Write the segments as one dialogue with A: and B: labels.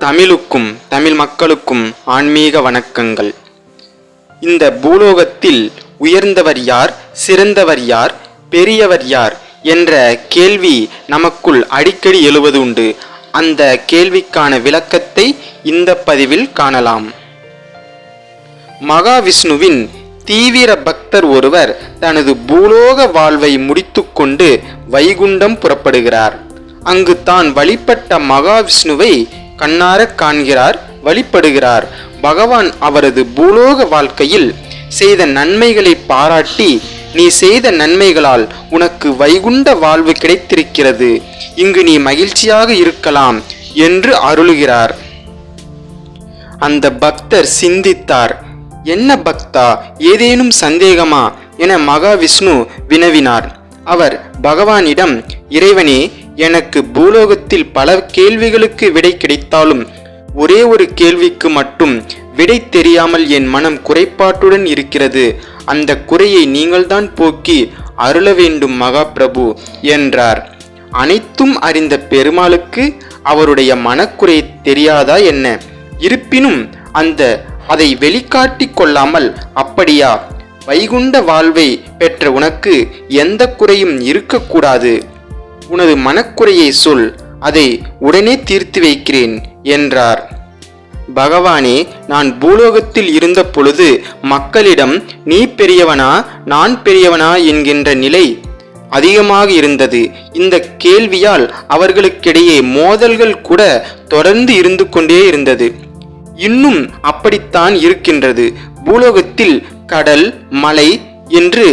A: தமிழுக்கும் தமிழ் மக்களுக்கும் ஆன்மீக வணக்கங்கள். இந்த பூலோகத்தில் உயர்ந்தவர் யார், சிறந்தவர் யார், பெரியவர் யார் என்ற கேள்வி நமக்குள் அடிக்கடி எழுவது உண்டு. அந்த கேள்விக்கான விளக்கத்தை இந்த பதிவில் காணலாம். மகாவிஷ்ணுவின் தீவிர பக்தர் ஒருவர் தனது பூலோக வாழ்வை முடித்துக்கொண்டு வைகுண்டம் புறப்படுகிறார். அங்கு தான் வழிபட்ட மகாவிஷ்ணுவை கண்ணார காண்கிறார், வழிபடுகிறார். பகவான் அவரது பூலோக வாழ்க்கையில் செய்த நன்மைகளை பாராட்டி, நீ செய்த நன்மைகளால் உனக்கு வைகுண்ட வாழ்வு கிடைத்திருக்கிறது, இங்கு நீ மகிழ்ச்சியாக இருக்கலாம் என்று அருளுகிறார். அந்த பக்தர் சிந்தித்தார். என்ன பக்தா, ஏதேனும் சந்தேகமா என மகாவிஷ்ணு வினவினார். அவர் பகவானிடம், இறைவனே, எனக்கு பூலோகத்தில் பல கேள்விகளுக்கு விடை கிடைத்தாலும் ஒரே ஒரு கேள்விக்கு மட்டும் விடை தெரியாமல் என் மனம் குறைபாட்டுடன் இருக்கிறது. அந்த குறையை நீங்கள்தான் போக்கி அருள வேண்டும் மகாபிரபு என்றார். அனைத்தும் அறிந்த பெருமாளுக்கு அவருடைய மனக்குறை தெரியாதா என்ன? இருப்பினும் அதை வெளிக்காட்டி கொள்ளாமல், அப்படியா, வைகுண்ட வாழ்வை பெற்ற உனக்கு எந்த குறையும் இருக்கக்கூடாது, உனது மனக்குறையை சொல், அதை உடனே தீர்த்து வைக்கிறேன் என்றார். பகவானே, நான் பூலோகத்தில் இருந்த பொழுது மக்களிடம் நீ பெரியவனா நான் பெரியவனா என்கின்ற நிலை அதிகமாக இருந்தது. இந்த கேள்வியால் அவர்களுக்கிடையே மோதல்கள் கூட தொடர்ந்து இருந்து கொண்டே இருந்தது. இன்னும் அப்படித்தான் இருக்கின்றது. பூலோகத்தில் கடல், மலை என்று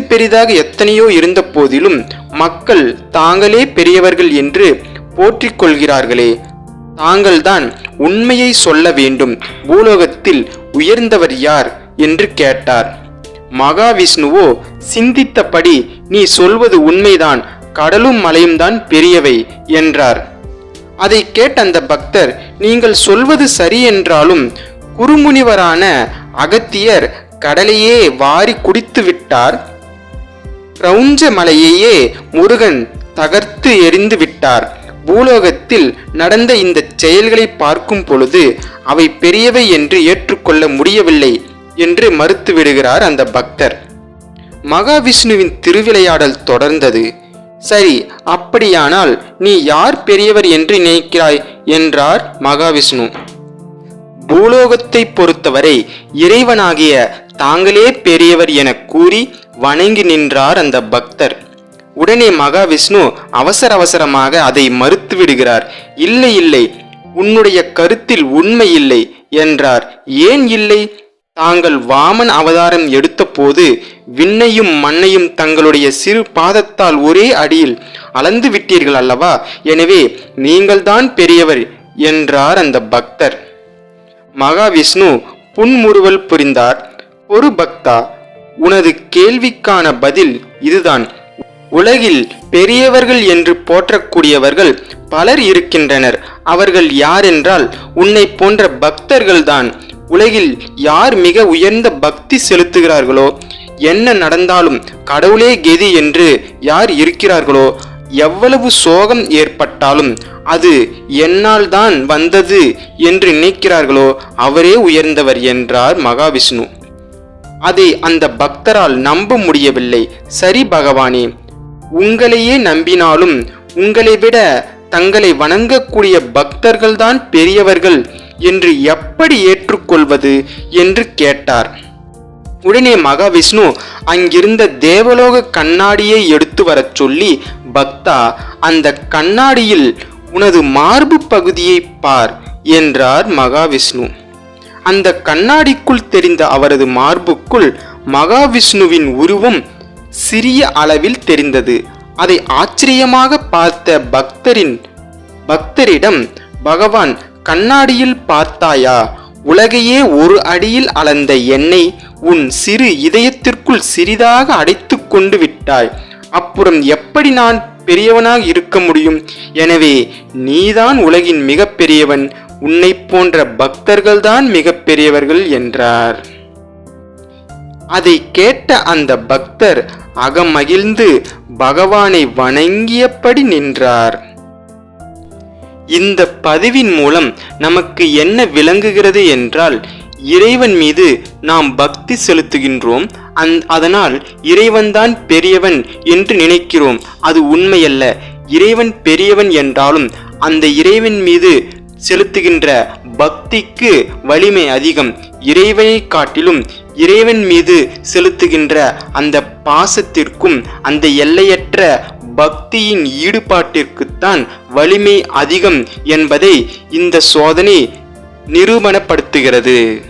A: பெரிதாக எத்தனையோ இருந்த போதிலும் மக்கள் தாங்களே பெரியவர்கள் என்று போற்றிக் கொள்கிறார்களே. தாங்கள்தான் உண்மையை சொல்ல வேண்டும். பூலோகத்தில் உயர்ந்தவர் யார் என்று கேட்டார். மகாவிஷ்ணுவோ சிந்தித்தபடி, நீ சொல்வது உண்மைதான், கடலும் மலையும் தான் பெரியவை என்றார். அதை கேட்ட அந்த பக்தர், நீங்கள் சொல்வது சரி என்றாலும் குறுமுனிவரான அகத்தியர் கடலையே வாரி குடித்து விட்டார், கிரௌஞ்ச மலையையே முருகன் தகர்த்து எறிந்து விட்டார். பூலோகத்தில் நடந்த இந்த செயல்களை பார்க்கும் பொழுது அவை பெரியவை என்று ஏற்றுக்கொள்ள முடியவில்லை என்று மறுத்து விடுகிறார் அந்த பக்தர். மகாவிஷ்ணுவின் திருவிளையாடல் தொடர்ந்தது. சரி, அப்படியானால் நீ யார் பெரியவர் என்று நினைக்கிறாய் என்றார் மகாவிஷ்ணு. பூலோகத்தை பொறுத்தவரை இறைவனாகிய தாங்களே பெரியவர் என கூறி வணங்கி நின்றார் அந்த பக்தர். உடனே மகாவிஷ்ணு அவசரமாக அதை மறுத்து விடுகிறார். இல்லை இல்லை, உன்னுடைய கருத்தில் உண்மை இல்லை என்றார். ஏன் இல்லை? தாங்கள் வாமன் அவதாரம் எடுத்த போது விண்ணையும் மண்ணையும் தங்களுடைய சிறு பாதத்தால் ஒரே அடியில் அளந்து விட்டீர்கள் அல்லவா? எனவே நீங்கள்தான் பெரியவர் என்றார் அந்த பக்தர். மகாவிஷ்ணு புன்முறுவல் புரிந்தார். ஒரு பக்தா, உனது கேள்விக்கான பதில் இதுதான். உலகில் பெரியவர்கள் என்று போற்றக்கூடியவர்கள் பலர் இருக்கின்றனர். அவர்கள் யாரென்றால் உன்னை போன்ற பக்தர்கள்தான். உலகில் யார் மிக உயர்ந்த பக்தி செலுத்துகிறார்களோ, என்ன நடந்தாலும் கடவுளே கெதி என்று யார் இருக்கிறார்களோ, எவ்வளவு சோகம் ஏற்பட்டாலும் அது என்னால் தான் வந்தது என்று நினைக்கிறார்களோ அவரே உயர்ந்தவர் என்றார் மகாவிஷ்ணு. அதை அந்த பக்தரால் நம்ப முடியவில்லை. சரி பகவானே, உங்களையே நம்பினாலும் உங்களை விட தங்களை வணங்கக்கூடிய பக்தர்கள்தான் பெரியவர்கள் என்று எப்படி ஏற்றுக்கொள்வது என்று கேட்டார். உடனே மகாவிஷ்ணு அங்கிருந்த தேவலோக கண்ணாடியை எடுத்து வரச் சொல்லி, பக்தா, அந்த கண்ணாடியில் உனது மார்பு பகுதியை பார் என்றார் மகாவிஷ்ணு. அந்த கண்ணாடிக்குள் தெரிந்த அவரது மார்புக்குள் மகாவிஷ்ணுவின் உருவம் சிறிய அளவில் தெரிந்தது. அதை ஆச்சரியமாக பார்த்த பக்தரிடம் பகவான், கண்ணாடியில் பார்த்தாயா? உலகையே ஒரு அடியில் அளந்த என்னை உன் சிறு இதயத்திற்குள் சிறிதாக அடைத்து கொண்டு விட்டாய். அப்புறம் எப்படி நான் பெரியவனாக இருக்க முடியும்? எனவே நீதான் உலகின் மிக பெரியவன், உன்னை போன்ற பக்தர்கள்தான் மிக பெரியவர்கள் என்றார். அதை கேட்ட அந்த பக்தர் அகமகிழ்ந்து பகவானை வணங்கியபடி நின்றார். இந்த பதிவின் மூலம் நமக்கு என்ன விளங்குகிறது என்றால், இறைவன் மீது நாம் பக்தி செலுத்துகின்றோம். அதனால் இறைவன்தான் பெரியவன் என்று நினைக்கிறோம். அது உண்மையல்ல. இறைவன் பெரியவன் என்றாலும் அந்த இறைவன் மீது செலுத்துகின்ற பக்திக்கு வலிமை அதிகம். இறைவனை காட்டிலும் இறைவன் மீது செலுத்துகின்ற அந்த பாசத்திற்கும் அந்த எல்லையற்ற பக்தியின் ஈடுபாட்டிற்குத்தான் வலிமை அதிகம் என்பதை இந்த சோதனை நிரூபணப்படுத்துகிறது.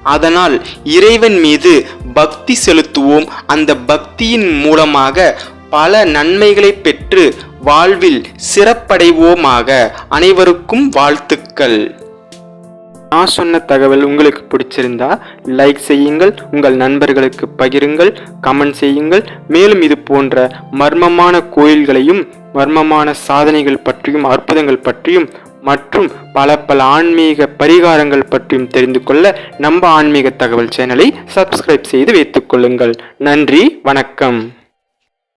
A: அதனால் இறைவன் மீது பக்தி செலுத்துவோம். அந்த பக்தியின் மூலமாக பல நன்மைகளை பெற்று வாழ்வில் சிறப்படைவோமாக. அனைவருக்கும் வாழ்த்துக்கள். நான் சொன்ன தகவல் உங்களுக்கு பிடிச்சிருந்தா லைக் செய்யுங்கள், உங்கள் நண்பர்களுக்கு பகிருங்கள், கமெண்ட் செய்யுங்கள். மேலும் இது போன்ற மர்மமான கோயில்களையும் மர்மமான சாதனைகள் பற்றியும் அற்புதங்கள் பற்றியும் மற்றும் பல ஆன்மீக பரிகாரங்கள் பற்றியும் தெரிந்து கொள்ள நம்ம ஆன்மீக தகவல் சேனலை சப்ஸ்கிரைப் செய்து வைத்துக் கொள்ளுங்கள். நன்றி, வணக்கம்.